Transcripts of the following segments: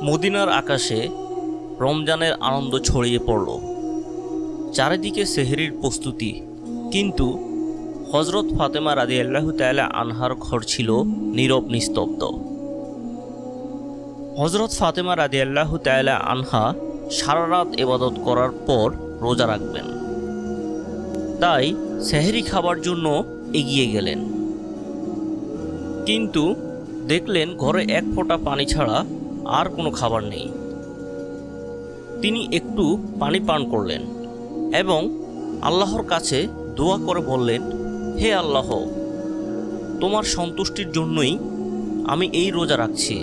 মদিনার আকাশে রমজানের আনন্দ ছড়িয়ে পড়ল। চারিদিকে সেহরির প্রস্তুতি, কিন্তু হজরত ফাতেমা রাদিয়াল্লাহু তাআলা আনহার ঘর ছিল নীরব নিস্তব্ধ। হজরত ফাতেমা রাদিয়াল্লাহু তাআলা আনহা সারা রাত ইবাদত করার পর রোজা রাখবেন, তাই সেহরি খাবার জন্য এগিয়ে গেলেন। কিন্তু দেখলেন ঘরে এক ফোঁটা পানি ছাড়া আর কোনো খাবার নেই। তিনি একটু পানি পান করলেন এবং আল্লাহর কাছে দোয়া করে বললেন, হে আল্লাহ, তোমার সন্তুষ্টির জন্যই আমি এই রোজা রাখছি।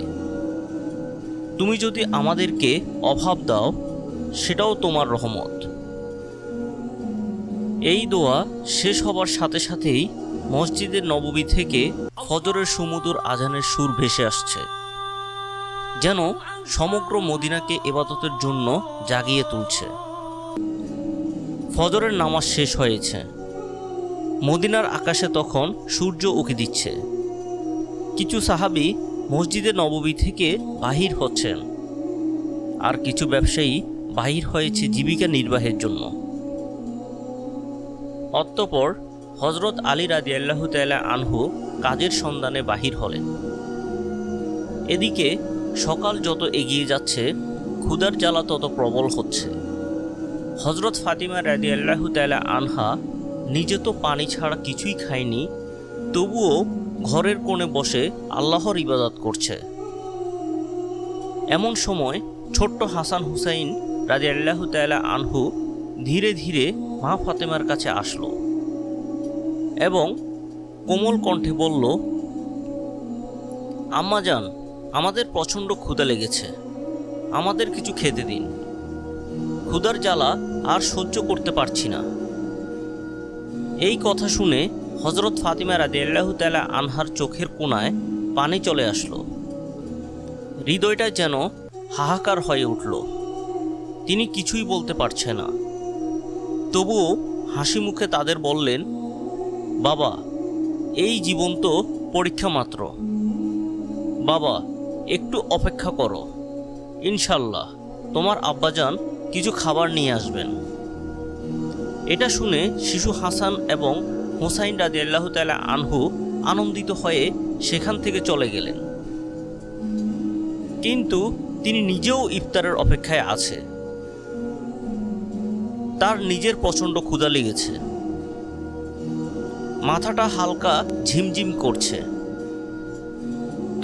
তুমি যদি আমাদেরকে অভাব দাও, সেটাও তোমার রহমত। এই দোয়া শেষ হবার সাথে সাথেই মসজিদের নববী থেকে ফজরের সুমধুর আজানের সুর ভেসে আসছে, যেন সমগ্র মদিনাকে ইবাদতের জন্য জাগিয়ে তুলছে। ফজরের নামাজ শেষ হয়েছে। মদিনার আকাশে তখন সূর্য উঁকি দিচ্ছে। কিছু সাহাবী মসজিদে নববী থেকে বাহির হচ্ছেন, আর কিছু ব্যবসায়ী বাহির হয়েছে জীবিকা নির্বাহের জন্য। অতঃপর হজরত আলী রাদিয়াল্লাহু তাআলা আনহু কাজের সন্ধানে বাহির হলেন। এদিকে সকাল যত এগিয়ে যাচ্ছে, ক্ষুধার জ্বালা তত প্রবল হচ্ছে। হজরত ফাতিমা রাদিয়াল্লাহু তাআলা আনহা নিজে তো পানি ছাড়া কিছুই খায়নি, তবুও ঘরের কোণে বসে আল্লাহর ইবাদত করছে। এমন সময় ছোট্ট হাসান হুসাইন রাদিয়াল্লাহু তাআলা আনহু ধীরে ধীরে মা ফাতেমার কাছে আসলো এবং কোমল কণ্ঠে বলল, আম্মাজান, আমাদের প্রচণ্ড ক্ষুধা লেগেছে, আমাদের কিছু খেতে দিন। ক্ষুধার জ্বালা আর সহ্য করতে পারছি না। এই কথা শুনে হজরত ফাতিমা রাদিয়াল্লাহু তাআলা আনহার চোখের কোণায় পানি চলে আসলো। হৃদয়টা যেন হাহাকার হয়ে উঠল। তিনি কিছুই বলতে পারছে না। তবুও হাসি মুখে তাদের বললেন, বাবা, এই জীবন তো পরীক্ষা মাত্র। বাবা, একটু অপেক্ষা করো, ইনশাল্লাহ তোমার আব্বাজান কিছু খাবার নিয়ে আসবেন। এটা শুনে শিশু হাসান এবং হুসাইন রাদিয়াল্লাহু তাআলা আনহু আনন্দিত হয়ে সেখান থেকে চলে গেলেন। কিন্তু তিনি নিজেও ইফতারের অপেক্ষায় আছে। তার নিজের প্রচণ্ড ক্ষুধা লেগেছে, মাথাটা হালকা ঝিমঝিম করছে।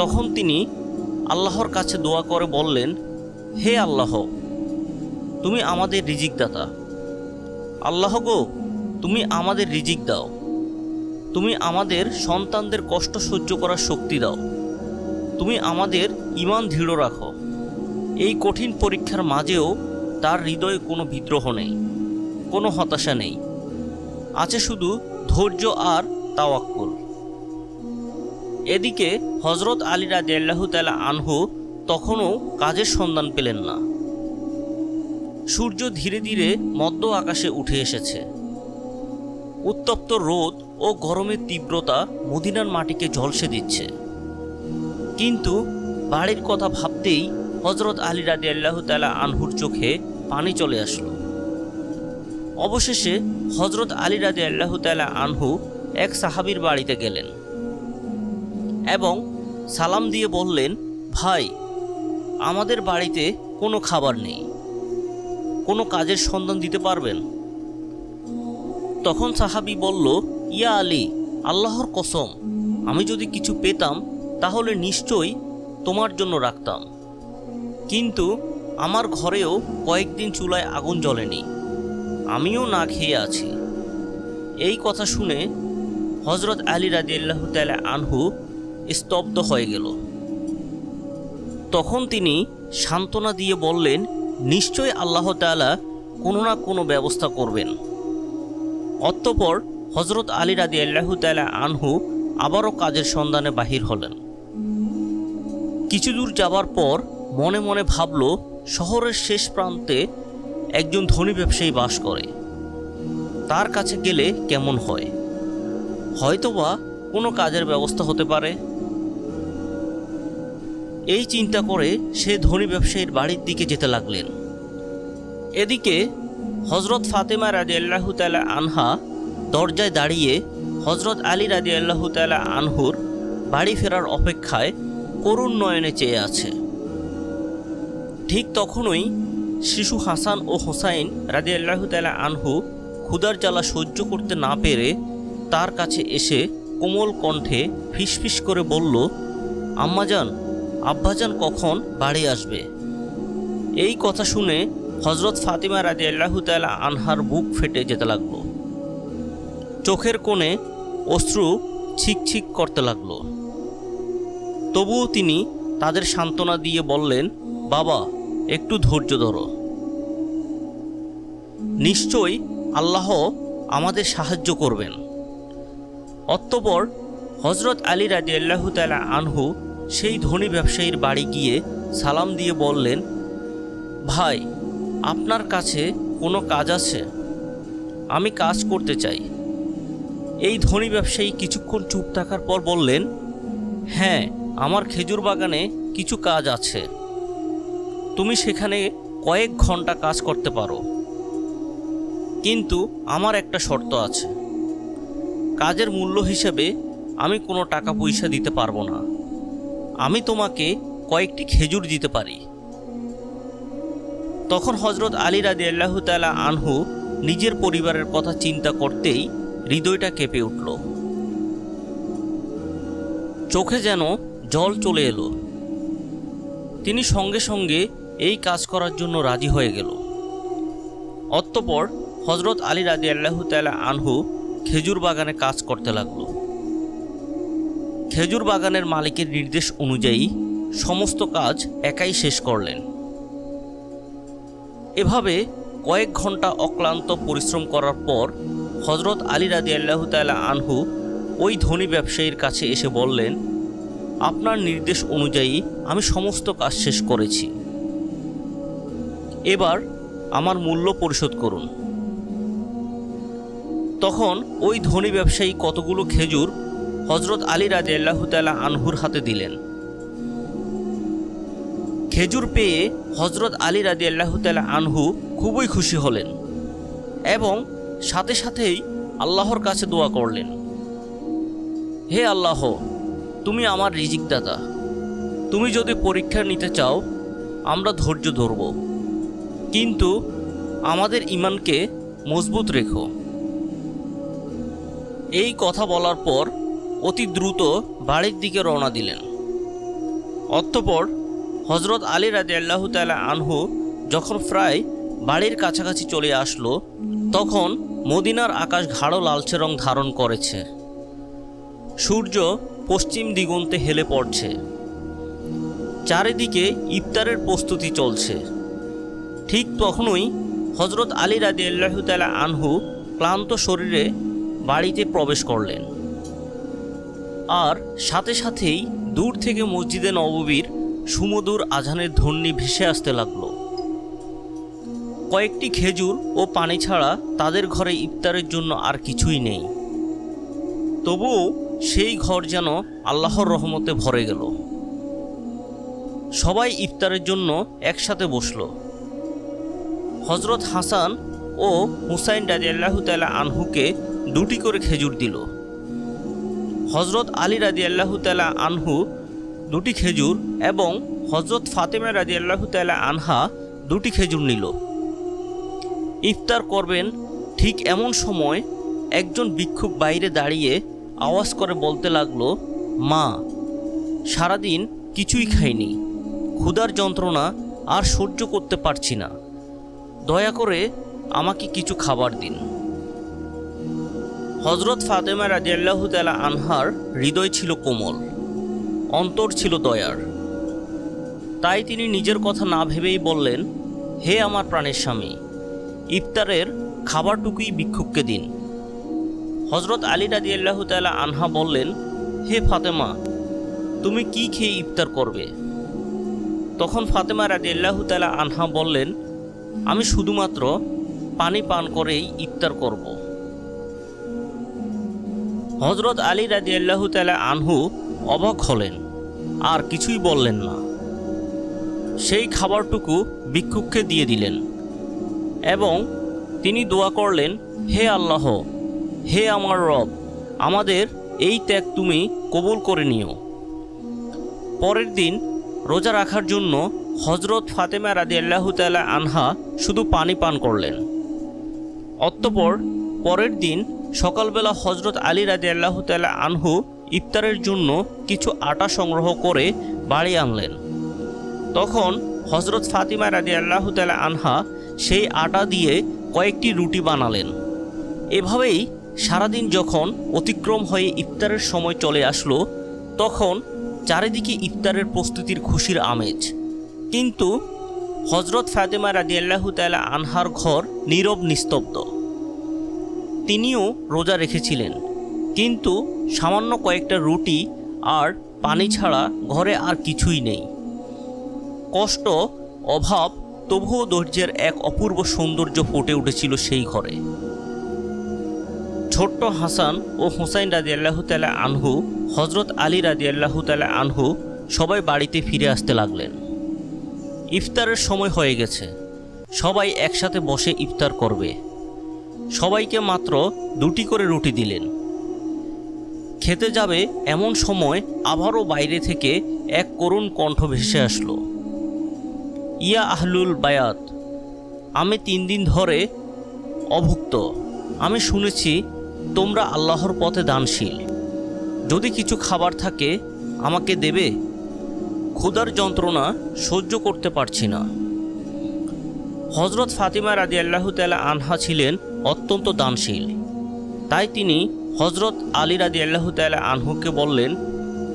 তখন তিনি আল্লাহর কাছে দোয়া করে বললেন, হে আল্লাহ, তুমি আমাদের রিজিক দাতা। আল্লাহ গো, তুমি আমাদের রিজিক দাও। তুমি আমাদের সন্তানদের কষ্ট সহ্য করার শক্তি দাও। তুমি আমাদের ঈমান দৃঢ় রাখো। এই কঠিন পরীক্ষার মাঝেও তার হৃদয়ে কোনো বিদ্রোহ নেই, কোনো হতাশা নেই, আছে শুধু ধৈর্য আর তাওয়াক্কুল। এদিকে হজরত আলী রাদিয়াল্লাহু তাআলা আনহু তখনও কাজের সন্ধান পেলেন না। সূর্য ধীরে ধীরে মধ্য আকাশে উঠে এসেছে। উত্তপ্ত রোদ ও গরমের তীব্রতা মদিনার মাটিকে ঝলসে দিচ্ছে। কিন্তু বাড়ির কথা ভাবতেই হজরত আলী রাদিয়াল্লাহু তাআলা আনহুর চোখে পানি চলে আসলো। অবশেষে হজরত আলী রাদিয়াল্লাহু তাআলা আনহু এক সাহাবীর বাড়িতে গেলেন এবং সালাম দিয়ে বললেন, ভাই, আমাদের বাড়িতে কোনো খাবার নেই, কোনো কাজের সন্ধান দিতে পারবেন? তখন সাহাবী বলল, ইয়া আলী, আল্লাহর কসম, আমি যদি কিছু পেতাম তাহলে নিশ্চয়ই তোমার জন্য রাখতাম, কিন্তু আমার ঘরেও কয়েকদিন চুলায় আগুন জ্বলেনি, আমিও না খেয়ে আছি। এই কথা শুনে হজরত আলী রাদিয়াল্লাহু তাআলা আনহু স্তব্ধ হয়ে গেল। তখন তিনি সান্ত্বনা দিয়ে বললেন, নিশ্চয় আল্লাহ তাআলা কোনো না কোনো ব্যবস্থা করবেন। অতঃপর হজরত আলী রাদিয়াল্লাহু তাআলা আনহু আবারও কাজের সন্ধানে বাহির হলেন। কিছু দূর যাবার পর মনে মনে ভাবল, শহরের শেষ প্রান্তে একজন ধনী ব্যবসায়ী বাস করে, তার কাছে গেলে কেমন হয়, হয়তোবা কোনো কাজের ব্যবস্থা হতে পারে। এই চিন্তা করে সে ধনী ব্যবসায়ীর বাড়ির দিকে যেতে লাগলেন। এদিকে হজরত ফাতেমা রাদিয়াল্লাহু তাআলা আনহা দরজায় দাঁড়িয়ে হজরত আলী রাদিয়াল্লাহু তাআলা আনহুর বাড়ি ফেরার অপেক্ষায় করুণ নয়নে চেয়ে আছে। ঠিক তখনই শিশু হাসান ও হোসাইন রাদিয়াল্লাহু তাআলা আনহু ক্ষুধার জ্বালা সহ্য করতে না পেরে তার কাছে এসে কোমল কণ্ঠে ফিসফিস করে বলল, আম্মাজান, আব্বাজান কখন বাড়ি আসবে? এই কথা শুনে হজরত ফাতিমা রাদিয়াল্লাহু তাআলা আনহার বুক ফেটে যেতে লাগলো। চোখের কোণে অশ্রু ছিকছিক করতে লাগলো। তবুও তিনি তাদের সান্ত্বনা দিয়ে বললেন, বাবা, একটু ধৈর্য ধরো, নিশ্চয়ই আল্লাহ আমাদের সাহায্য করবেন। অতঃপর হজরত আলী রাদিয়াল্লাহু তাআলা আনহু সেই ধনী ব্যবসায়ীর বাড়ি গিয়ে সালাম দিয়ে বললেন, ভাই, আপনার কাছে কোনো কাজ আছে? আমি কাজ করতে চাই। এই ধনী ব্যবসায়ী কিছুক্ষণ চুপ থাকার পর বললেন, হ্যাঁ, আমার খেজুর বাগানে কিছু কাজ আছে। তুমি সেখানে কয়েক ঘন্টা কাজ করতে পারো, কিন্তু আমার একটা শর্ত আছে। কাজের মূল্য হিসেবে আমি কোনো টাকা পয়সা দিতে পারবো না। আমি তোমাকে কয়েকটি খেজুর দিতে পারি। তখন হজরত আলী রাদিয়াল্লাহু তাআলা আনহু নিজের পরিবারের কথা চিন্তা করতেই হৃদয়টা কেঁপে উঠল। চোখে যেন জল চলে এলো। তিনি সঙ্গে সঙ্গে এই কাজ করার জন্য রাজি হয়ে গেল। অতঃপর হজরত আলী রাদিয়াল্লাহু তাআলা আনহু খেজুর বাগানে কাজ করতে লাগলো। খেজুর বাগানের মালিকের নির্দেশ অনুযায়ী সমস্ত কাজ একাই শেষ করলেন। এভাবে কয়েক ঘন্টা অক্লান্ত পরিশ্রম করার পর হজরত আলী রাদিয়াল্লাহু তাআলা আনহু ওই ধনী ব্যবসায়ীর কাছে এসে বললেন, আপনার নির্দেশ অনুযায়ী আমি সমস্ত কাজ শেষ করেছি। এবার আমার মূল্য পরিশোধ করুন। তখন ওই ধনী ব্যবসায়ী কতগুলো খেজুর হজরত আলী রাদিয়াল্লাহু তাআলা আনহুর হাতে দিলেন। খেজুর পেয়ে হজরত আলী রাদিয়াল্লাহু তাআলা আনহু খুবই খুশি হলেন এবং সাথে সাথেই আল্লাহর কাছে দোয়া করলেন, হে আল্লাহ, তুমি আমার রিজিক দাতা। তুমি যদি পরীক্ষা নিতে চাও, আমরা ধৈর্য ধরব, কিন্তু আমাদের ঈমানকে মজবুত রেখো। এই কথা বলার পর অতি দ্রুত বাড়ির দিকে রওনা দিলেন। অতঃপর হজরত আলী রাদিয়াল্লাহু তাআলা আনহু যখন প্রায় বাড়ির কাছাকাছি চলে আসলো, তখন মদিনার আকাশ গাঢ় লালচে রং ধারণ করেছে। সূর্য পশ্চিম দিগন্তে হেলে পড়ছে। চারিদিকে ইফতারের প্রস্তুতি চলছে। ঠিক তখনই হজরত আলী রাদিয়াল্লাহু তাআলা আনহু ক্লান্ত শরীরে বাড়িতে প্রবেশ করলেন। আর সাথে সাথেই দূর থেকে মসজিদে নববীর সুমধুর আজানের ধ্বনি ভেসে আসতে লাগলো। কয়েকটি খেজুর ও পানি ছাড়া তাদের ঘরে ইফতারের জন্য আর কিছুই নেই। তবুও সেই ঘর যেন আল্লাহর রহমতে ভরে গেল। সবাই ইফতারের জন্য একসাথে বসল। হজরত হাসান ও হুসাইন রাদিয়াল্লাহু তাআলা আনহুকে দুটি করে খেজুর দিল। হজরত আলী রাদিয়াল্লাহু তাআলা আনহু দুটি খেজুর এবং হজরত ফাতেমা রাদিয়াল্লাহু তাআলা আনহা দুটি খেজুর নিল। ইফতার করবেন ঠিক এমন সময় একজন ভিক্ষুক বাইরে দাঁড়িয়ে আওয়াজ করে বলতে লাগলো, মা, সারাদিন কিছুই খাইনি, ক্ষুধার যন্ত্রণা আর সহ্য করতে পারছি না, দয়া করে আমাকে কিছু খাবার দিন। হজরত ফাতেমা রাদিয়াল্লাহু তাআলা আনহার হৃদয় ছিল কোমল, অন্তর ছিল দয়ার। তাই তিনি নিজের কথা না ভেবেই বললেন, হে আমার প্রাণের স্বামী, ইফতারের খাবারটুকুই ভিক্ষুককে দিন। হজরত আলী রাদিয়াল্লাহু তাআলা আনহা বললেন, হে ফাতেমা, তুমি কি খেয়ে ইফতার করবে? তখন ফাতেমা রাদিয়াল্লাহু তাআলা আনহা বললেন, আমি শুধুমাত্র পানি পান করেই ইফতার করব। হজরত আলী রাদিয়াল্লাহু তাআলা আনহু অবাক হলেন, আর কিছুই বললেন না। সেই খাবারটুকু ভিক্ষুককে দিয়ে দিলেন এবং তিনি দোয়া করলেন, হে আল্লাহ, হে আমার রব, আমাদের এই ত্যাগ তুমি কবুল করে নিও। পরের দিন রোজা রাখার জন্য হজরত ফাতেমা রাদিয়াল্লাহু তাআলা আনহা শুধু পানি পান করলেন। অতঃপর পরের দিন সকালবেলা হজরত আলী রাদিয়াল্লাহু তাআলা আনহু ইফতারের জন্য কিছু আটা সংগ্রহ করে বাড়ি আনলেন। তখন হজরত ফাতিমা রাদিয়াল্লাহু তাআলা আনহা সেই আটা দিয়ে কয়েকটি রুটি বানালেন। এভাবেই সারাদিন যখন অতিক্রম হয়ে ইফতারের সময় চলে আসলো, তখন চারিদিকে ইফতারের প্রস্তুতির খুশির আমেজ। কিন্তু হজরত ফাতেমা রাদিয়াল্লাহু তাআলা আনহার ঘর নীরব নিস্তব্ধ। তিনিও রোজা রেখেছিলেন, কিন্তু সামান্য কয়েকটা রুটি আর পানি ছাড়া ঘরে আর কিছুই নেই। কষ্ট, অভাব, তবুও ধৈর্যের এক অপূর্ব সৌন্দর্য ফুটে উঠেছিল সেই ঘরে। ছোট্ট হাসান ও হুসাইন রাদিয়াল্লাহু তাআলা আনহু, হজরত আলী রাদিয়াল্লাহু তাআলা আনহু সবাই বাড়িতে ফিরে আসতে লাগলেন। ইফতারের সময় হয়ে গেছে, সবাই একসাথে বসে ইফতার করবে। সবাইকে মাত্র 2টি করে রুটি দিলেন। খেতে যাবে এমন সময় আবারও বাইরে থেকে এক করুণ কণ্ঠ ভেসে আসলো, ইয়া আহলুল বায়াত, আমি 3 দিন ধরে অভুক্ত। আমি শুনেছি তোমরা আল্লাহর পথে দানশীল। যদি কিছু খাবার থাকে আমাকে দেবে? ক্ষুধার যন্ত্রণা সহ্য করতে পারছি না। হজরত ফাতিমা রাদিয়াল্লাহু তাআলা আনহা ছিলেন অত্যন্ত দানশীল। তাই তিনি হজরত আলী রাদিয়াল্লাহু তাআলা আনহুকে বললেন,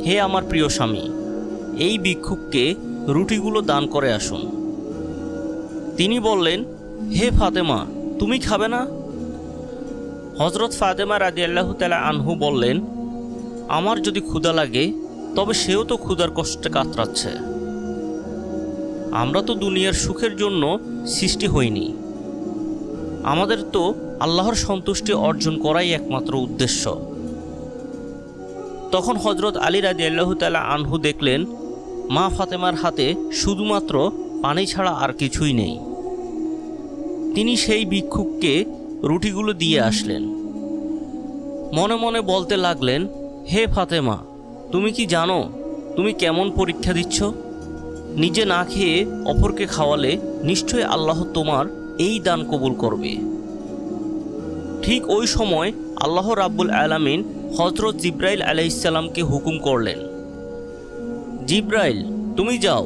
হে আমার প্রিয় স্বামী, এই ভিক্ষুককে রুটিগুলো দান করে আসুন। তিনি বললেন, হে ফাতেমা, তুমি খাবে না? হজরত ফাতেমা রাদিয়াল্লাহু তাআলা আনহু বললেন, আমার যদি ক্ষুধা লাগে তবে সেও তো ক্ষুধার কষ্টে কাতরাচ্ছে। আমরা তো দুনিয়ার সুখের জন্য সৃষ্টি হইনি, আমাদের তো আল্লাহর সন্তুষ্টি অর্জন করাই একমাত্র উদ্দেশ্য। তখন হজরত আলী রাদিয়াল্লাহু তাআলা আনহু দেখলেন মা ফাতেমার হাতে শুধুমাত্র পানি ছাড়া আর কিছুই নেই। তিনি সেই ভিক্ষুককে রুটিগুলো দিয়ে আসলেন। মনে মনে বলতে লাগলেন, হে ফাতেমা, তুমি কি জানো তুমি কেমন পরীক্ষা দিচ্ছ? নিজে না খেয়ে অপরকে খাওয়ালে নিশ্চয় আল্লাহ তোমার এই দান কবুল করবে। ঠিক ওই সময় আল্লাহ রাব্বুল আলামিন হযরত জিব্রাইল আলাইহিস সালামকে হুকুম করলেন, জিব্রাইল, তুমি যাও।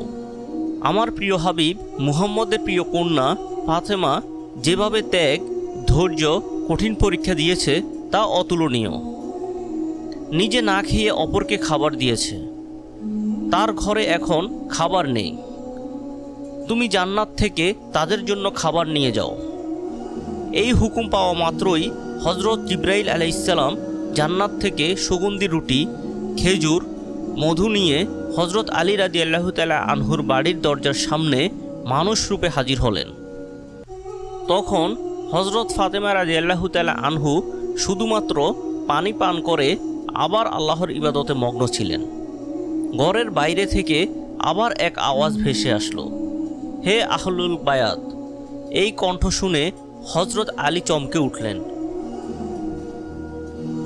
আমার প্রিয় হাবিব মুহাম্মদের প্রিয় কন্যা ফাতেমা যেভাবে ত্যাগ, ধৈর্য, কঠিন পরীক্ষা দিয়েছে তা অতুলনীয়। নিজে না খেয়ে অপরকে খাবার দিয়েছে, তার ঘরে এখন খাবার নেই। তুমি জান্নাত থেকে তাদের জন্য খাবার নিয়ে যাও। এই হুকুম পাওয়া মাত্রই হজরত জিব্রাইল আলাইহিস সালাম জান্নাত থেকে সুগন্ধি রুটি, খেজুর, মধু নিয়ে হজরত আলী রাদিয়াল্লাহু তাআলা আনহুর বাড়ির দরজার সামনে মানুষ রূপে হাজির হলেন। তখন হজরত ফাতেমা রাদিয়াল্লাহু তাআলা আনহু শুধুমাত্র পানি পান করে আবার আল্লাহর ইবাদতে মগ্ন ছিলেন। ঘরের বাইরে থেকে আবার এক আওয়াজ ভেসে আসলো, হে আহলুল বায়াত। এই কণ্ঠ শুনে হজরত আলী চমকে উঠলেন।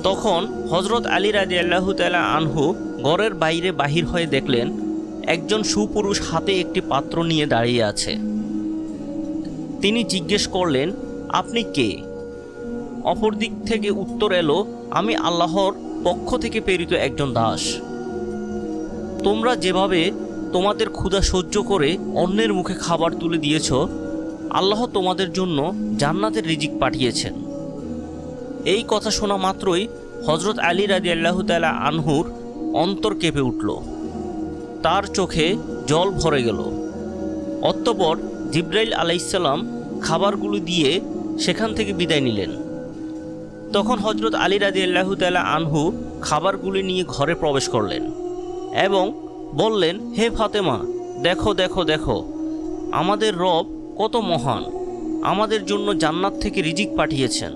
তখন হজরত আলী রাদিয়াল্লাহু তাআলা আনহু ঘরের বাইরে বাহির হয়ে দেখলেন একজন সুপুরুষ হাতে একটি পাত্র নিয়ে দাঁড়িয়ে আছে। তিনি জিজ্ঞেস করলেন, আপনি কে? অপর দিক থেকে উত্তর এলো, আমি আল্লাহর পক্ষ থেকে প্রেরিত একজন দাস। তোমরা যেভাবে তোমাদের ক্ষুধা সহ্য করে অন্যের মুখে খাবার তুলে দিয়েছ, আল্লাহ তোমাদের জন্য জান্নাতের রিজিক পাঠিয়েছেন। এই কথা শোনা মাত্রই হজরত আলী রাদিয়াল্লাহু তাআলা আনহুর অন্তর কেঁপে উঠল, তার চোখে জল ভরে গেল। অতঃপর জিব্রাইল আলাইহিস সালাম খাবারগুলো দিয়ে সেখান থেকে বিদায় নিলেন। তখন হজরত আলী রাদিয়াল্লাহু তাআলা আনহু খাবারগুলি নিয়ে ঘরে প্রবেশ করলেন এবং বললেন, হে ফাতেমা, দেখো দেখো দেখো, আমাদের রব কত মহান, আমাদের জন্য জান্নাত থেকে রিজিক পাঠিয়েছেন।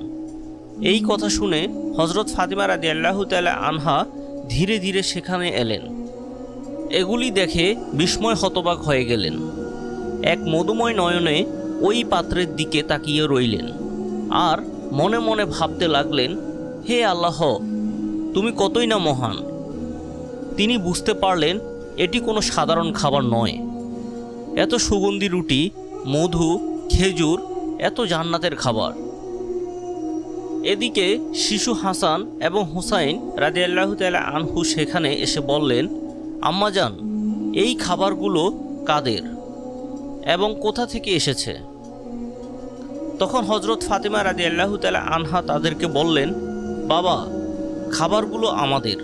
এই কথা শুনে হজরত ফাতিমা রাদিয়াল্লাহু তাআলা আনহা ধীরে ধীরে সেখানে এলেন। এগুলি দেখে বিস্ময় হতবাক হয়ে গেলেন। এক মধুময় নয়নে ওই পাত্রের দিকে তাকিয়ে রইলেন আর মনে মনে ভাবতে লাগলেন, হে আল্লাহ, তুমি কতই না মহান। তিনি বুঝতে পারলেন এটি কোনো সাধারণ খাবার নয়। এত সুগন্ধি রুটি, মধু, খেজুর, এত জান্নাতের খাবার। এদিকে শিশু হাসান এবং হুসাইন রাদিয়াল্লাহু তাআলা আনহু সেখানে এসে বললেন, আম্মাজান, এই খাবারগুলো কাদের এবং কোথা থেকে এসেছে? তখন হযরত ফাতেমা রাদিয়াল্লাহু তাআলা আনহা তাদেরকে বললেন, বাবা, খাবারগুলো আমাদের।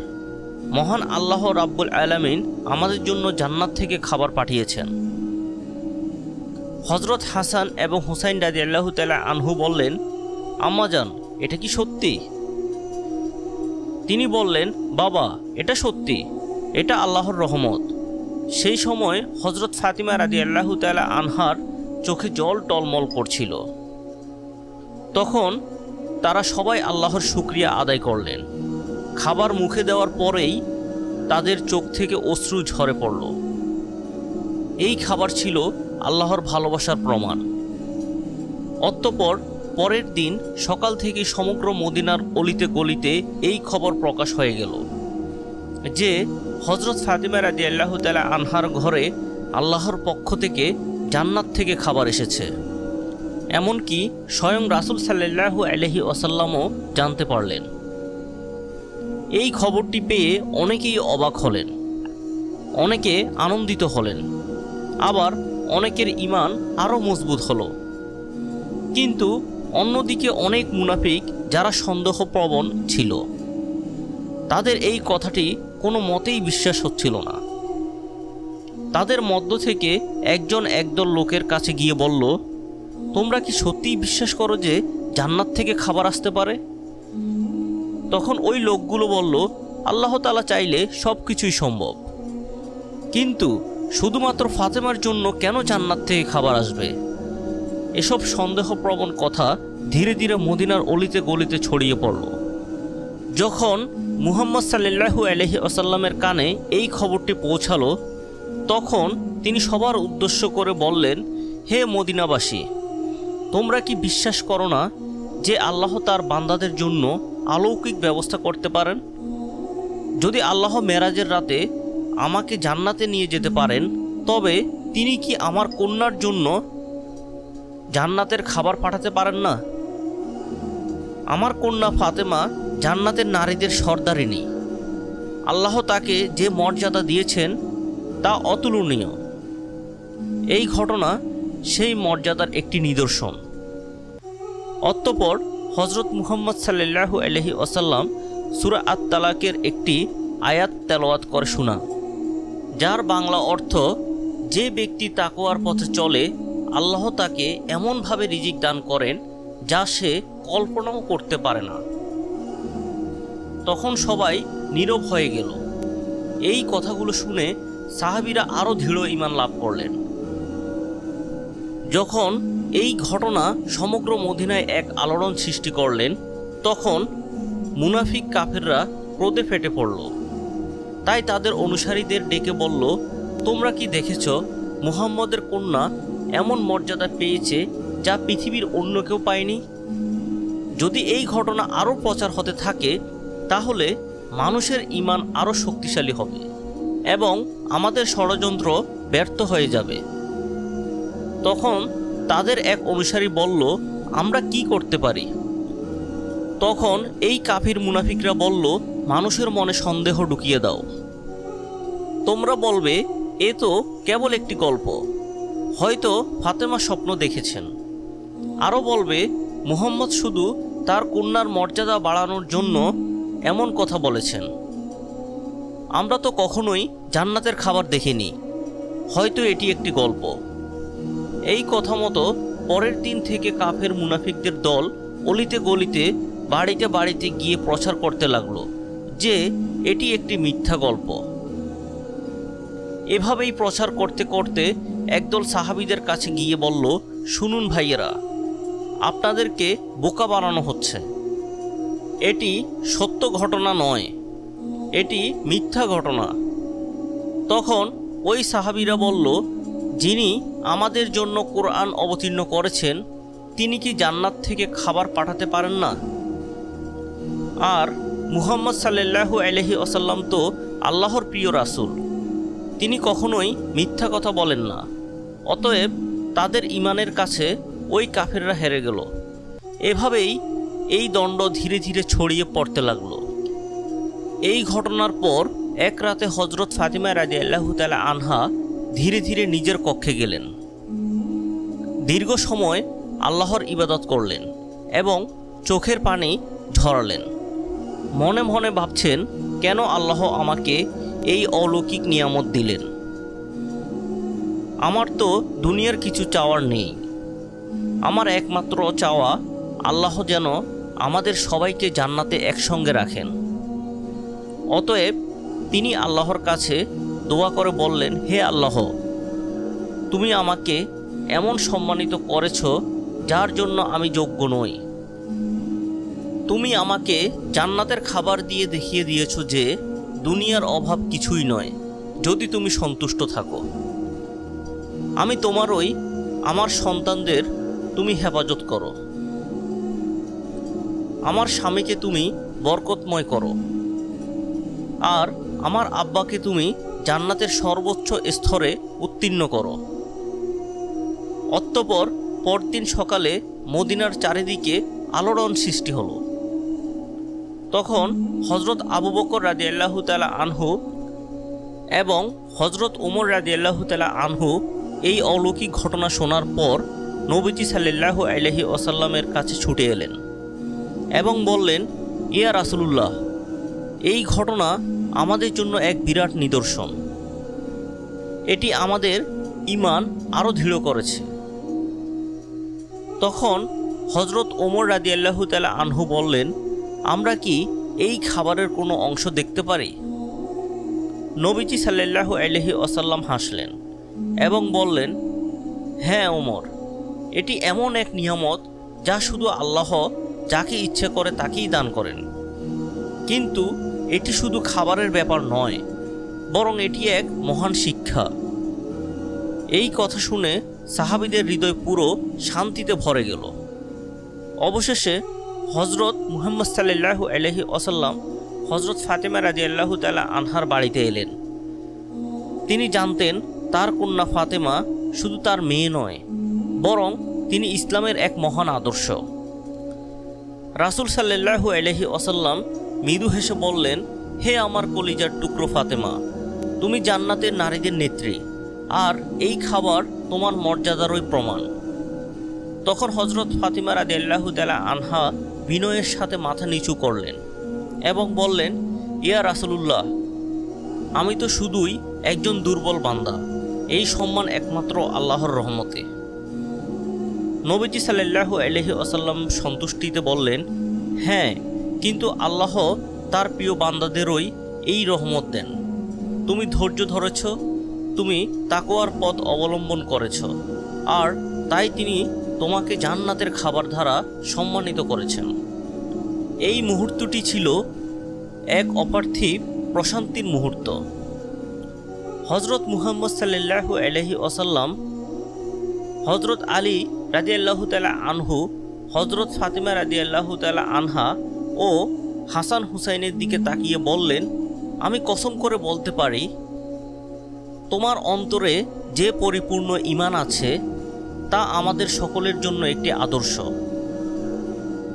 মহান আল্লাহ রাব্বুল আলামিন আমাদের জন্য জান্নাত থেকে খাবার পাঠিয়েছেন। হযরত হাসান এবং হুসাইন রাদিয়াল্লাহু তাআলা আনহু বললেন, আম্মাজান, এটা কি সত্যি? তিনি বললেন, বাবা, এটা সত্যি, এটা আল্লাহর রহমত। সেই সময় হযরত ফাতিমা রাদিয়াল্লাহু তাআলা আনহার চোখে জল টলমল করছিল। তখন তারা সবাই আল্লাহর শুকরিয়া আদায় করলেন। খাবার মুখে দেওয়ার পরেই তাদের চোখ থেকে অশ্রু ঝরে পড়ল। এই খাবার ছিল আল্লাহর ভালোবাসার প্রমাণ। অতঃপর পরের দিন সকাল থেকে সমগ্র মদিনার অলিতে গলিতে এই খবর প্রকাশ হয়ে গেল যে হযরত ফাতিমা রাদিয়াল্লাহু তাআলা আনহার ঘরে আল্লাহর পক্ষ থেকে জান্নাত থেকে খাবার এসেছে। এমনকি স্বয়ং রাসূল সাল্লাল্লাহু আলাইহি ওয়াসাল্লামও জানতে পারলেন। এই খবরটি পেয়ে অনেকেই অবাক হলেন, অনেকে আনন্দিত হলেন, আবার অনেকের ঈমান আরও মজবুত হলো। কিন্তু অন্যদিকে অনেক মুনাফিক যারা সন্দেহপ্রবণ ছিল, তাদের এই কথাটি কোনো মতেই বিশ্বাস হচ্ছিল না। তাদের মধ্য থেকে একজন একদল লোকের কাছে গিয়ে বলল, তোমরা কি সত্যিই বিশ্বাস করো যে জান্নাত থেকে খাবার আসতে পারে? তখন ওই লোকগুলো বলল, আল্লাহ তাআলা চাইলে সব কিছুই সম্ভব, কিন্তু শুধুমাত্র ফাতেমার জন্য কেন জান্নাত থেকে খাবার আসবে? এসব সন্দেহপ্রবণ কথা ধীরে ধীরে মদিনার অলিতে গলিতে ছড়িয়ে পড়ল। যখন মুহাম্মদ সাল্লাল্লাহু আলাইহি ওয়াসাল্লামের কানে এই খবরটি পৌঁছালো, তখন তিনি সবার উদ্দেশ্য করে বললেন, হে মদিনাবাসী, তোমরা কি বিশ্বাস করো না যে আল্লাহ তার বান্দাদের জন্য অলৌকিক ব্যবস্থা করতে পারেন? যদি আল্লাহ মেরাজের রাতে আমাকে জান্নাতে নিয়ে যেতে পারেন, তবে তিনি কি আমার কন্যার জন্য জান্নাতের খাবার পাঠাতে পারেন না? আমার কন্যা ফাতেমা জান্নাতের নারীদের সর্দারিনী। আল্লাহ তাকে যে মর্যাদা দিয়েছেন তা অতুলনীয়। এই ঘটনা সেই মর্যাদার একটি নিদর্শন। অতঃপর হযরত মুহাম্মদ সাল্লাল্লাহু আলাইহি ওয়াসাল্লাম সূরা আত-তালাকের একটি আয়াত তেলাওয়াত করে শোনান, যার বাংলা অর্থ, যে ব্যক্তি তাকওয়ার পথে চলে আল্লাহ তাকে এমনভাবে রিজিক দান করেন যা সে কল্পনাও করতে পারে না। তখন সবাই নীরব হয়ে গেল। এই কথাগুলো শুনে সাহাবীরা আরও দৃঢ় ঈমান লাভ করলেন। যখন এই ঘটনা সমগ্র মদিনায় এক আলোড়ন সৃষ্টি করলেন, তখন মুনাফিক কাফেররা ক্রোধে ফেটে পড়ল। তাই তাদের অনুসারীদের ডেকে বলল, তোমরা কি দেখেছ মুহাম্মদের কন্যা এমন মর্যাদা পেয়েছে যা পৃথিবীর অন্য কেউ পায়নি? যদি এই ঘটনা আরও প্রচার হতে থাকে, তাহলে মানুষের ঈমান আরও শক্তিশালী হবে এবং আমাদের ষড়যন্ত্র ব্যর্থ হয়ে যাবে। তখন তাদের এক অনুসারী বলল, আমরা কি করতে পারি? তখন এই কাফির মুনাফিকরা বলল, মানুষের মনে সন্দেহ ঢুকিয়ে দাও। তোমরা বলবে, এ তো কেবল একটি গল্প, হয়তো ফাতেমা স্বপ্ন দেখেছেন। আরও বলবে, মুহাম্মদ শুধু তার কন্যার মর্যাদা বাড়ানোর জন্য এমন কথা বলেছেন। আমরা তো কখনোই জান্নাতের খাবার দেখিনি, হয়তো এটি একটি গল্প। এই কথা মতো পরের দিন থেকে কাফের মুনাফিকদের দল অলিতে গলিতে বাড়িতে বাড়িতে গিয়ে প্রচার করতে লাগলো যে এটি একটি মিথ্যা গল্প। এভাবেই প্রচার করতে করতে একদল সাহাবীদের কাছে গিয়ে বলল, শুনুন ভাইয়েরা, আপনাদেরকে বোকা বানানো হচ্ছে। এটি সত্য ঘটনা নয়, এটি মিথ্যা ঘটনা। তখন ওই সাহাবীরা বলল, যিনি আমাদের জন্য কোরআন অবতীর্ণ করেছেন তিনি কি জান্নাত থেকে খাবার পাঠাতে পারেন না? আর মুহাম্মদ সাল্লাল্লাহু আলাইহি ওয়াসাল্লাম তো আল্লাহর প্রিয় রাসূল, তিনি কখনোই মিথ্যা কথা বলেন না। অতএব তাদের ঈমানের কাছে ওই কাফেররা হেরে গেল। এভাবেই এই দণ্ড ধীরে ধীরে ছড়িয়ে পড়তে লাগলো। এই ঘটনার পর এক রাতে হযরত ফাতিমা রাদিয়াল্লাহু তাআলা আনহা ধীরে ধীরে নিজের কক্ষে গেলেন। দীর্ঘ সময় আল্লাহর ইবাদত করলেন এবং চোখের পানি ঝরালেন। মনে মনে ভাবছেন, কেন আল্লাহ আমাকে এই অলৌকিক নিয়ামত দিলেন? আমার তো দুনিয়ার কিছু চাওয়ার নেই। আমার একমাত্র চাওয়া আল্লাহ যেন আমাদের সবাইকে জান্নাতে একসঙ্গে রাখেন। অতএব তিনি আল্লাহর কাছে দোয়া করে বললেন, হে আল্লাহ, তুমি আমাকে এমন সম্মানিত করেছ যার জন্য আমি যোগ্য নই। তুমি আমাকে জান্নাতের খাবার দিয়ে দেখিয়ে দিয়েছ যে দুনিয়ার অভাব কিছুই নয় যদি তুমি সন্তুষ্ট থাকো। আমি তোমারই, আমার সন্তানদের তুমি হেফাজত করো। আমার স্বামীকে তুমি বরকতময় করো। আর আমার আব্বাকে তুমি জান্নাতের সর্বোচ্চ স্তরে উত্তীর্ণ করো। অতঃপর পরদিন সকালে মদিনার চারিদিকে আলোড়ন সৃষ্টি হলো। তখন হযরত আবু বকর রাদিয়াল্লাহু তাআলা আনহু এবং হযরত ওমর রাদিয়াল্লাহু তাআলা আনহু এই অলৌকিক ঘটনা শোনার পর নবীজি সাল্লাল্লাহু আলাইহি ওয়াসাল্লামের কাছে ছুটে এলেন এবং বললেন, ইয়া রাসূলুল্লাহ, এই ঘটনা আমাদের জন্য এক বিরাট নিদর্শন। এটি আমাদের ঈমান আরও দৃঢ় করেছে। তখন হযরত ওমর রাদিয়াল্লাহু তাআলা আনহু বললেন, আমরা কি এই খাবারের কোনো অংশ দেখতে পারি? নবীজি সাল্লাল্লাহু আলাইহি ওয়াসাল্লাম হাসলেন এবং বললেন, হ্যাঁ ওমর, এটি এমন এক নিয়ামত যা শুধু আল্লাহ যাকে ইচ্ছে করে তাকেই দান করেন। কিন্তু এটি শুধু খাবারের ব্যাপার নয়, বরং এটি এক মহান শিক্ষা। এই কথা শুনে সাহাবীদের হৃদয় পুরো শান্তিতে ভরে গেল। অবশেষে হযরত মুহাম্মদ সাল্লাল্লাহু আলাইহি ওয়াসাল্লাম হযরত ফাতিমা রাদিয়াল্লাহু তাআলা আনহার বাড়িতে এলেন। তিনি জানতেন তার কন্যা ফাতেমা শুধু তার মেয়ে নয়, বরং তিনি ইসলামের এক মহান আদর্শ। রাসূল সাল্লাল্লাহু আলাইহি ওয়াসাল্লাম মৃদু হেসে বললেন, হে আমার কলিজার টুকরো ফাতেমা, তুমি জান্নাতের নারীদের নেত্রী, আর এই খাবার তোমার মর্যাদারই প্রমাণ। তখন হযরত ফাতিমা রাদিয়াল্লাহু তাআলা আনহা বিনয়ের সাথে মাথা নিচু করলেন এবং বললেন, ইয়া রাসূলুল্লাহ, আমি তো শুধুই একজন দুর্বল বান্দা। এই সম্মান একমাত্র আল্লাহর রহমতে। নবীজি সাল্লাল্লাহু আলাইহি ওয়াসাল্লাম সন্তুষ্টিতে বললেন, হ্যাঁ, কিন্তু আল্লাহ তার প্রিয় বান্দাদেরই এই রহমত দেন। তুমি ধৈর্য ধরেছ, তুমি তাকওয়ার পথ অবলম্বন করেছ, আর তাই তিনি তোমাকে জান্নাতের খাবার দ্বারা সম্মানিত করেছেন। এই মুহূর্তটি ছিল এক অপার্থিব প্রশান্তির মুহূর্ত। হযরত মুহাম্মদ সাল্লাল্লাহু আলাইহি ওয়াসাল্লাম হযরত আলী রাদিয়াল্লাহু তাআলা আনহু, হযরত ফাতিমা রাদিয়াল্লাহু তাআলা আনহা ও হাসান হুসাইনের দিকে তাকিয়ে বললেন, আমি কসম করে বলতে পারি, তোমার অন্তরে যে পরিপূর্ণ ঈমান আছে তা আমাদের সকলের জন্য একটি আদর্শ।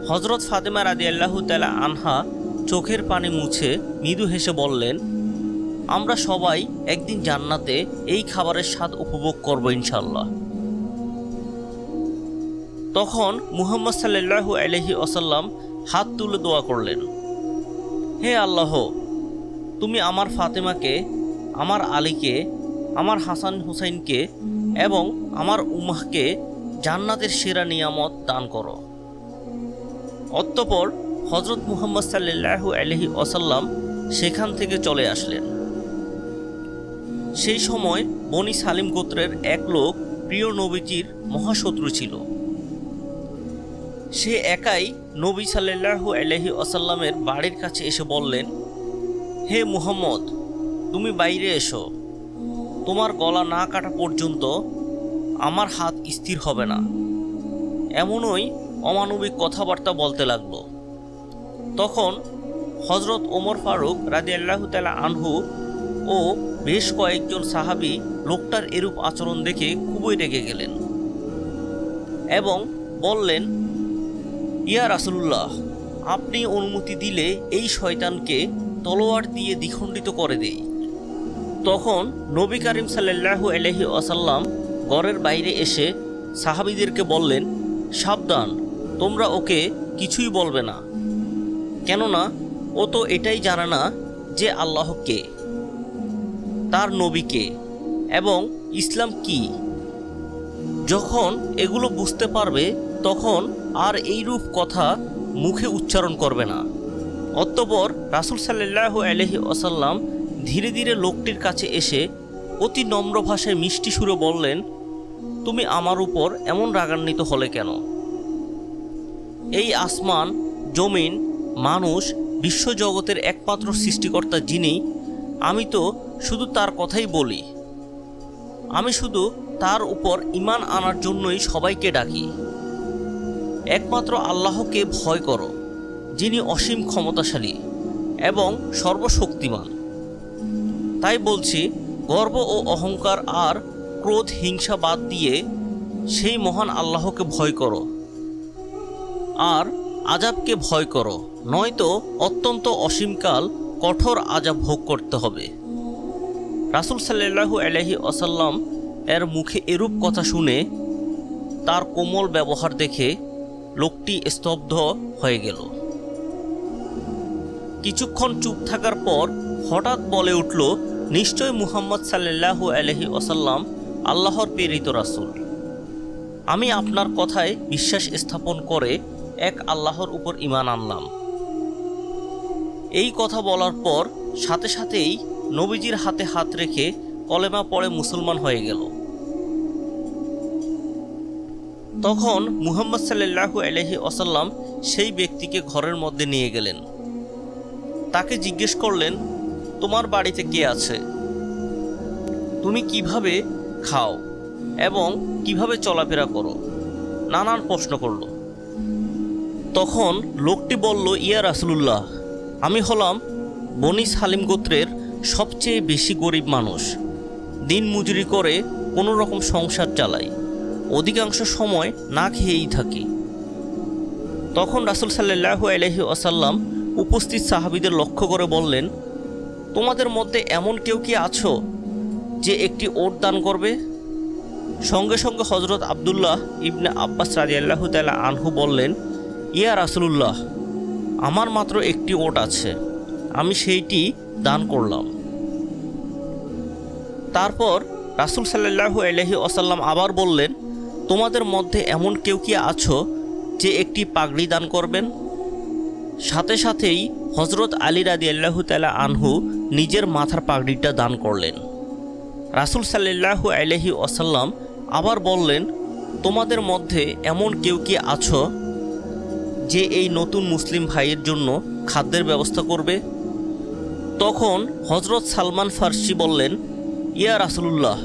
হযরত ফাতিমা রাদিয়াল্লাহু তাআলা আনহা চোখের পানি মুছে মৃদু হেসে বললেন, আমরা সবাই একদিন জান্নাতে এই খাবারের স্বাদ উপভোগ করব ইনশাআল্লাহ। তখন মুহাম্মদ সাল্লাল্লাহু আলাইহি ওয়াসাল্লাম হাত তুলে দোয়া করলেন, হে আল্লাহ, তুমি আমার ফাতেমাকে, আমার আলীকে, আমার হাসান হুসাইনকে এবং আমার উম্মাহকে জান্নাতের সেরা নিয়ামত দান করো। অতঃপর হযরত মুহাম্মদ সাল্লাল্লাহু আলাইহি ওয়াসাল্লাম সেখান থেকে চলে আসলেন। সেই সময় বনি সালিম গোত্রের এক লোক প্রিয় নবীজির মহাশত্রু ছিল। সে একাই নবী সাল্লাল্লাহু আলাইহি ওয়াসাল্লামের বাড়ির কাছে এসে বললেন, হে মুহাম্মদ, তুমি বাইরে এসো। তোমার গলা না কাটা পর্যন্ত আমার হাত স্থির হবে না। এমনই অমানবিক কথাবার্তা বলতে লাগলো। তখন হযরত ওমর ফারুক রাদিয়াল্লাহু তাআলা আনহু ও বেশ কয়েকজন সাহাবী লোকটার এরূপ আচরণ দেখে খুবই রেগে গেলেন এবং বললেন, ইয়া রাসূলুল্লাহ, আপনি অনুমতি দিলে এই শয়তানকে তলোয়ার দিয়ে দ্বিখণ্ডিত করে দেই। তখন নবী করিম সাল্লাল্লাহু আলাইহি ওয়াসাল্লাম ঘরের বাইরে এসে সাহাবীদেরকে বললেন, সাবধান, তোমরা ওকে কিছুই বলবে না, কেননা ও তো এটাই জানে না যে আল্লাহ কে, তার নবী কে এবং ইসলাম কি। যখন এগুলো বুঝতে পারবে তখন আর এইরূপ কথা মুখে উচ্চারণ করবে না। অতঃপর রাসূল সাল্লাল্লাহু আলাইহি ওয়াসাল্লাম ধীরে ধীরে লোকটির কাছে এসে অতি নম্র ভাষায় মিষ্টি সুরে বললেন, তুমি আমার উপর এমন রাগান্বিত হলে কেন? এই আসমান, জমিন, মানুষ, বিশ্বজগতের একমাত্র সৃষ্টিকর্তা যিনি, আমি তো শুধু তার কথাই বলি। আমি শুধু তার উপর ঈমান আনার জন্যই সবাইকে ডাকি। একমাত্র আল্লাহকে ভয় করো, যিনি অসীম ক্ষমতাশালী এবং সর্বশক্তিমান। তাই বলছি, গর্ব ও অহংকার আর ক্রোধ, হিংসা বাদ দিয়ে সেই মহান আল্লাহকে ভয় করো আর আযাবকে ভয় করো, নয়তো অত্যন্ত অসীমকাল কঠোর আযাব ভোগ করতে হবে। রাসূল সাল্লাল্লাহু আলাইহি ওয়াসাল্লাম এর মুখে এরূপ কথা শুনে, তার কোমল ব্যবহার দেখে লোকটি স্তব্ধ হয়ে গেল। কিছুক্ষণ চুপ থাকার পর হঠাৎ বলে উঠল, নিশ্চয় মুহাম্মদ সাল্লাল্লাহু আলাইহি ওয়াসাল্লাম আল্লাহর প্রেরিত রাসূল। আমি আপনার কথায় বিশ্বাস স্থাপন করে এক আল্লাহর উপর ঈমান আনলাম। এই কথা বলার পর সাথে সাথেই নবীজির হাতে হাত রেখে কলেমা পড়ে মুসলমান হয়ে গেল। তখন মুহাম্মদ সাল্লাল্লাহু আলাইহি ওয়াসাল্লাম সেই ব্যক্তিকে ঘরের মধ্যে নিয়ে গেলেন। তাকে জিজ্ঞেস করলেন, তোমার বাড়িতে কে আছে? তুমি কিভাবে খাও এবং কিভাবে চলাফেরা করো? নানান প্রশ্ন করল। তখন লোকটি বলল, ইয়া রাসূলুল্লাহ, আমি হলাম বনি সালিম গোত্রের সবচেয়ে বেশি গরিব মানুষ। দিন মজুরি করে কোনো রকম সংসার চালাই, অধিকাংশ সময় না খেয়েই থাকি। তখন রাসূল সাল্লাল্লাহু আলাইহি ওয়াসাল্লাম উপস্থিত সাহাবীদের লক্ষ্য করে বললেন, তোমাদের মধ্যে এমন কেউ কি আছো যে একটি ওট দান করবে? সঙ্গে সঙ্গে হযরত আব্দুল্লাহ ইবনে আব্বাস রাদিয়াল্লাহু তাআলা আনহু বললেন, ইয়া রাসূলুল্লাহ, আমার মাত্র একটি ওট আছে, আমি সেইটি দান করলাম। তারপর রাসূল সাল্লাল্লাহু আলাইহি ওয়াসাল্লাম আবার বললেন, তোমাদের মধ্যে এমন কেউ কি আছো যে একটি পাগড়ি দান করবেন? সাথে সাথেই হযরত আলী রাদিয়াল্লাহু তাআলা আনহু নিজের মাথার পাগড়িটা দান করলেন। রাসূল সাল্লাল্লাহু আলাইহি ওয়াসাল্লাম আবার বললেন, তোমাদের মধ্যে এমন কেউ কি আছো যে এই নতুন মুসলিম ভাইয়ের জন্য খাদ্যের ব্যবস্থা করবে? তখন হযরত সালমান ফারসি বললেন, ইয়া রাসূলুল্লাহ,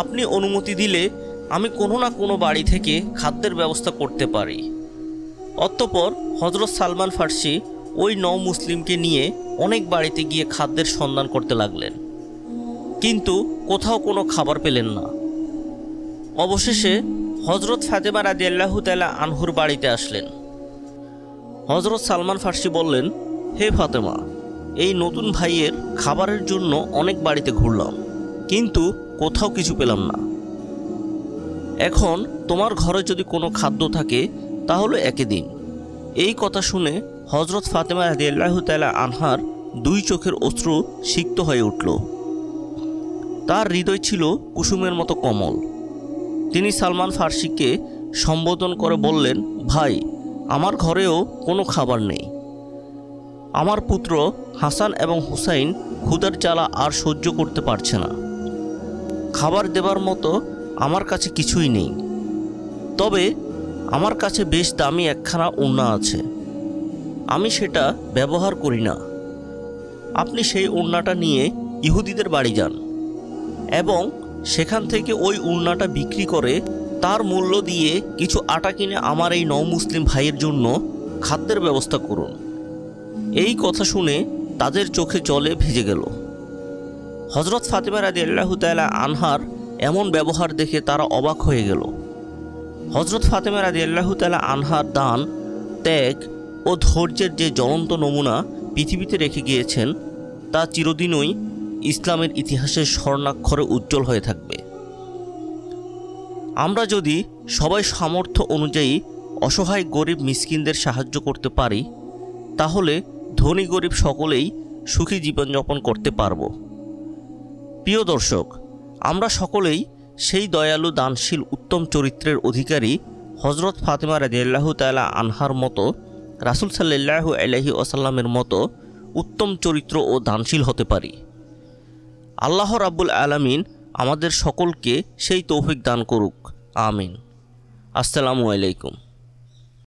আপনি অনুমতি দিলে আমি কোনো না কোনো বাড়ি থেকে খাদ্যের ব্যবস্থা করতে পারি। অতঃপর হযরত সালমান ফারসি ওই নও মুসলিমকে নিয়ে অনেক বাড়িতে গিয়ে খাদ্যের সন্ধান করতে লাগলেন, কিন্তু কোথাও কোনো খাবার পেলেন না। অবশেষে হযরত ফাতেমা রাদিয়াল্লাহু তাআলা আনহুর বাড়িতে আসলেন। হযরত সালমান ফারসি বললেন, হে ফাতেমা, এই নতুন ভাইয়ের খাবারের জন্য অনেক বাড়িতে ঘুরলাম, কিন্তু কোথাও কিছু পেলাম না। এখন তোমার ঘরে যদি কোনো খাদ্য থাকে তাহলে একে দিন। এই কথা শুনে হযরত ফাতেমা রাদিয়াল্লাহু তাআলা আনহার দুই চোখের অশ্রু সিক্ত হয়ে উঠল। তার হৃদয় ছিল কুসুমের মতো কোমল। তিনি সালমান ফারসিকে সম্বোধন করে বললেন, ভাই, আমার ঘরেও কোনো খাবার নেই। আমার পুত্র হাসান এবং হুসাইন ক্ষুধার জ্বালা আর সহ্য করতে পারছে না। খাবার দেবার মতো আমার কাছে কিছুই নেই, তবে আমার কাছে বেশ দামি একখানা ওড়না আছে, আমি সেটা ব্যবহার করি না। আপনি সেই ওড়নাটা নিয়ে ইহুদিদের বাড়ি যান, এবং সেখান থেকে ওই উড়নাটা বিক্রি করে তার মূল্য দিয়ে কিছু আটা কিনে আমার এই নও-মুসলিম ভাইয়ের জন্য খাদ্যের ব্যবস্থা করুন। এই কথা শুনে তাদের চোখে জলে ভিজে গেল। হযরত ফাতেমা রাদিয়াল্লাহু তাআলা আনহার এমন ব্যবহার দেখে তারা অবাক হয়ে গেল। হযরত ফাতেমা রাদিয়াল্লাহু তাআলা আনহার দান, ত্যাগ ও ধৈর্যের যে জ্বলন্ত নমুনা পৃথিবীতে রেখে গিয়েছেন তা চিরদিনই ইসলামের ইতিহাসের স্বর্ণাক্ষরে উজ্জ্বল হয়ে থাকবে। আমরা যদি সবাই সামর্থ্য অনুযায়ী অসহায় গরিব মিসকিনদের সাহায্য করতে পারি, তাহলে ধনী গরিব সকলেই সুখী জীবনযাপন করতে পারব। প্রিয় দর্শক, আমরা সকলেই সেই দয়ালু দানশীল উত্তম চরিত্রের অধিকারী হযরত ফাতেমা রাদিয়াল্লাহু তাআলা আনহার মতো, রাসূল সাল্লাল্লাহু আলাইহি ওয়াসাল্লামের মতো উত্তম চরিত্র ও দানশীল হতে পারি। আল্লাহ রাব্বুল আলামিন আমাদের সকলকে সেই তৌফিক দান করুক। আমিন। আসসালামু আলাইকুম।